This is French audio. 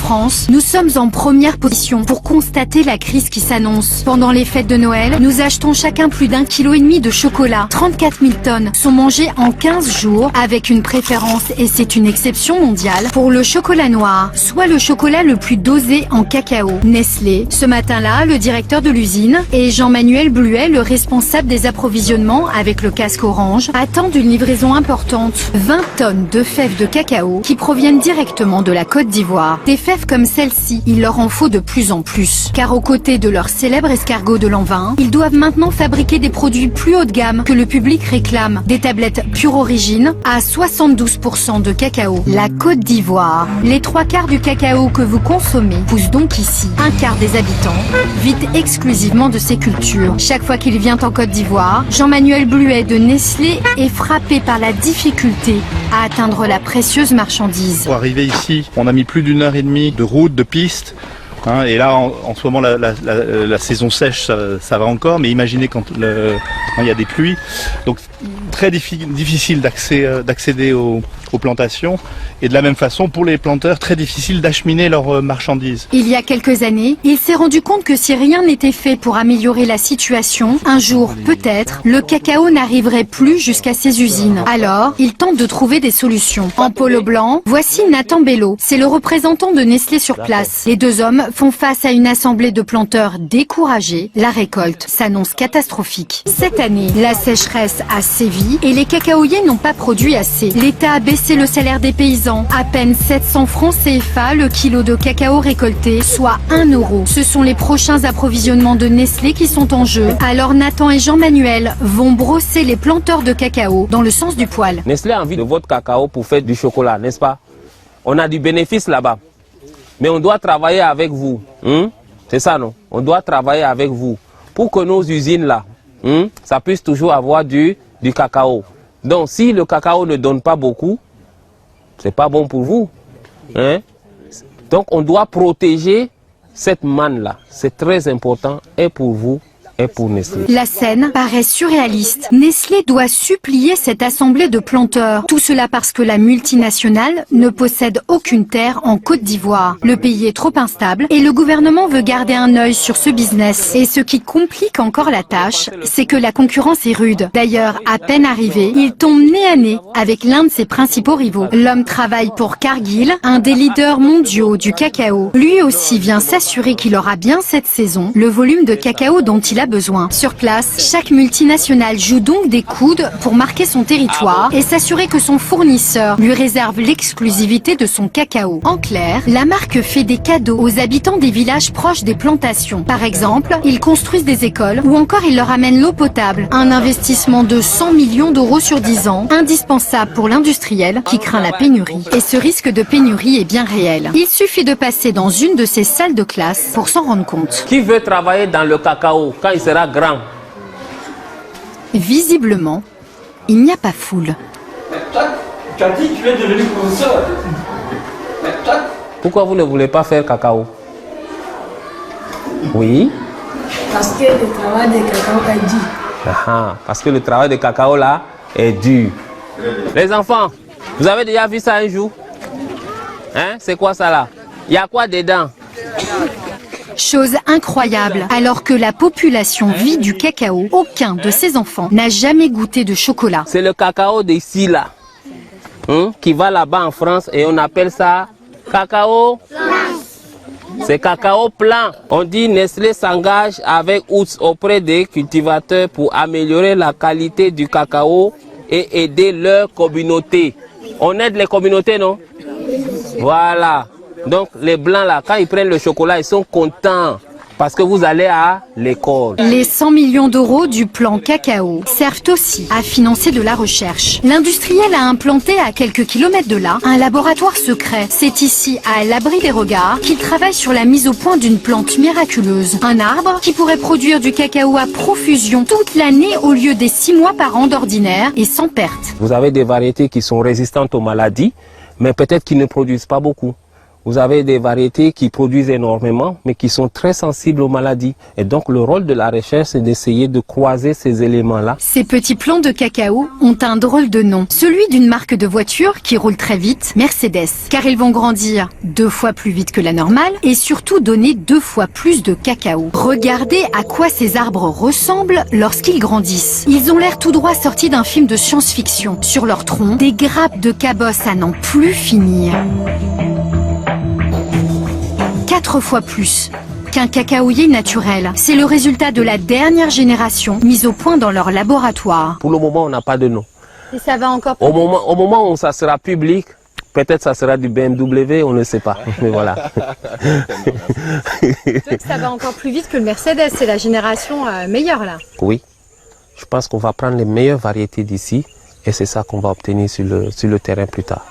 France, nous sommes en première position pour constater la crise qui s'annonce. Pendant les fêtes de Noël, nous achetons chacun plus d'1,5 kg de chocolat. 34 000 tonnes sont mangées en 15 jours avec une préférence, et c'est une exception mondiale, pour le chocolat noir, soit le chocolat le plus dosé en cacao. Nestlé. Ce matin-là, le directeur de l'usine et Jean-Manuel Bluet, le responsable des approvisionnements avec le casque orange, attendent une livraison importante. 20 tonnes de fèves de cacao qui proviennent directement de la Côte d'Ivoire. Des fèves comme celle-ci, il leur en faut de plus en plus. Car aux côtés de leur célèbre escargot de l'an 20, ils doivent maintenant fabriquer des produits plus haut de gamme que le public réclame. Des tablettes pure origine à 72% de cacao. La Côte d'Ivoire. Les 3/4 du cacao que vous consommez pousse donc ici. 1/4 des habitants vivent exclusivement de ces cultures. Chaque fois qu'il vient en Côte d'Ivoire, Jean-Manuel Bluet de Nestlé est frappé par la difficulté à atteindre la précieuse marchandise. Pour arriver ici, on a mis plus d'1 heure et demie de route, de piste. Et là, en ce moment, la saison sèche, ça va encore, mais imaginez quand il y a des pluies. Donc, très difficile d'accéder aux plantations. Et de la même façon, pour les planteurs, très difficile d'acheminer leurs marchandises. Il y a quelques années, il s'est rendu compte que si rien n'était fait pour améliorer la situation, un jour, peut-être, le cacao n'arriverait plus jusqu'à ses usines. Alors, il tente de trouver des solutions. En polo blanc, voici Nathan Bello. C'est le représentant de Nestlé sur place. Les deux hommes font face à une assemblée de planteurs découragés. La récolte s'annonce catastrophique. Cette année, la sécheresse a sévi et les cacaoyers n'ont pas produit assez. L'État a baissé le salaire des paysans. À peine 700 francs CFA le kilo de cacao récolté, soit 1 €. Ce sont les prochains approvisionnements de Nestlé qui sont en jeu. Alors Nathan et Jean-Manuel vont brosser les planteurs de cacao dans le sens du poil. Nestlé a envie de votre cacao pour faire du chocolat, n'est-ce pas? On a du bénéfice là-bas. Mais on doit travailler avec vous. C'est ça, non? On doit travailler avec vous pour que nos usines là, ça puisse toujours avoir du cacao. Donc si le cacao ne donne pas beaucoup, c'est pas bon pour vous. Donc on doit protéger cette manne-là. C'est très important et pour vous et pour Nestlé. La scène paraît surréaliste. Nestlé doit supplier cette assemblée de planteurs. Tout cela parce que la multinationale ne possède aucune terre en Côte d'Ivoire. Le pays est trop instable et le gouvernement veut garder un œil sur ce business. Et ce qui complique encore la tâche, c'est que la concurrence est rude. D'ailleurs, à peine arrivé, il tombe nez à nez avec l'un de ses principaux rivaux. L'homme travaille pour Cargill, un des leaders mondiaux du cacao. Lui aussi vient s'assurer qu'il aura bien cette saison le volume de cacao dont il a besoin. Sur place, chaque multinationale joue donc des coudes pour marquer son territoire et s'assurer que son fournisseur lui réserve l'exclusivité de son cacao. En clair, la marque fait des cadeaux aux habitants des villages proches des plantations. Par exemple, ils construisent des écoles ou encore ils leur amènent l'eau potable. Un investissement de 100 millions d'euros sur 10 ans, indispensable pour l'industriel qui craint la pénurie. Et ce risque de pénurie est bien réel. Il suffit de passer dans une de ces salles de classe pour s'en rendre compte. Qui veut travailler dans le cacao quand il sera grand? Visiblement, il n'y a pas foule. Tu as dit que tu es devenu professeur. Pourquoi vous ne voulez pas faire cacao? Oui. Parce que le travail de cacao est dur. Parce que le travail de cacao là est dur. Les enfants, vous avez déjà vu ça un jour? C'est quoi ça là? Il y a quoi dedans? Chose incroyable, alors que la population vit du cacao, aucun de ses enfants n'a jamais goûté de chocolat. C'est le cacao d'ici là, qui va là-bas en France et on appelle ça cacao plein. C'est cacao plein. On dit Nestlé s'engage avec Oots auprès des cultivateurs pour améliorer la qualité du cacao et aider leur communauté. On aide les communautés, non? Voilà. Donc les blancs là, quand ils prennent le chocolat, ils sont contents parce que vous allez à l'école. Les 100 millions d'euros du plan cacao servent aussi à financer de la recherche. L'industriel a implanté à quelques kilomètres de là un laboratoire secret. C'est ici, à l'abri des regards, qu'il travaille sur la mise au point d'une plante miraculeuse. Un arbre qui pourrait produire du cacao à profusion toute l'année au lieu des 6 mois par an d'ordinaire et sans perte. Vous avez des variétés qui sont résistantes aux maladies, mais peut-être qui ne produisent pas beaucoup. Vous avez des variétés qui produisent énormément, mais qui sont très sensibles aux maladies. Et donc le rôle de la recherche, c'est d'essayer de croiser ces éléments-là. Ces petits plants de cacao ont un drôle de nom, celui d'une marque de voiture qui roule très vite, Mercedes, car ils vont grandir 2 fois plus vite que la normale et surtout donner 2 fois plus de cacao. Regardez à quoi ces arbres ressemblent lorsqu'ils grandissent. Ils ont l'air tout droit sortis d'un film de science-fiction. Sur leur tronc, des grappes de cabosse à n'en plus finir. 4 fois plus qu'un cacaoyer naturel. C'est le résultat de la dernière génération mise au point dans leur laboratoire. Pour le moment, on n'a pas de nom. Et ça va encore Au moment où ça sera public, peut-être ça sera du BMW, on ne sait pas. Mais voilà. Ça va encore plus vite que le Mercedes, c'est la génération meilleure là. Oui, je pense qu'on va prendre les meilleures variétés d'ici et c'est ça qu'on va obtenir sur le terrain plus tard.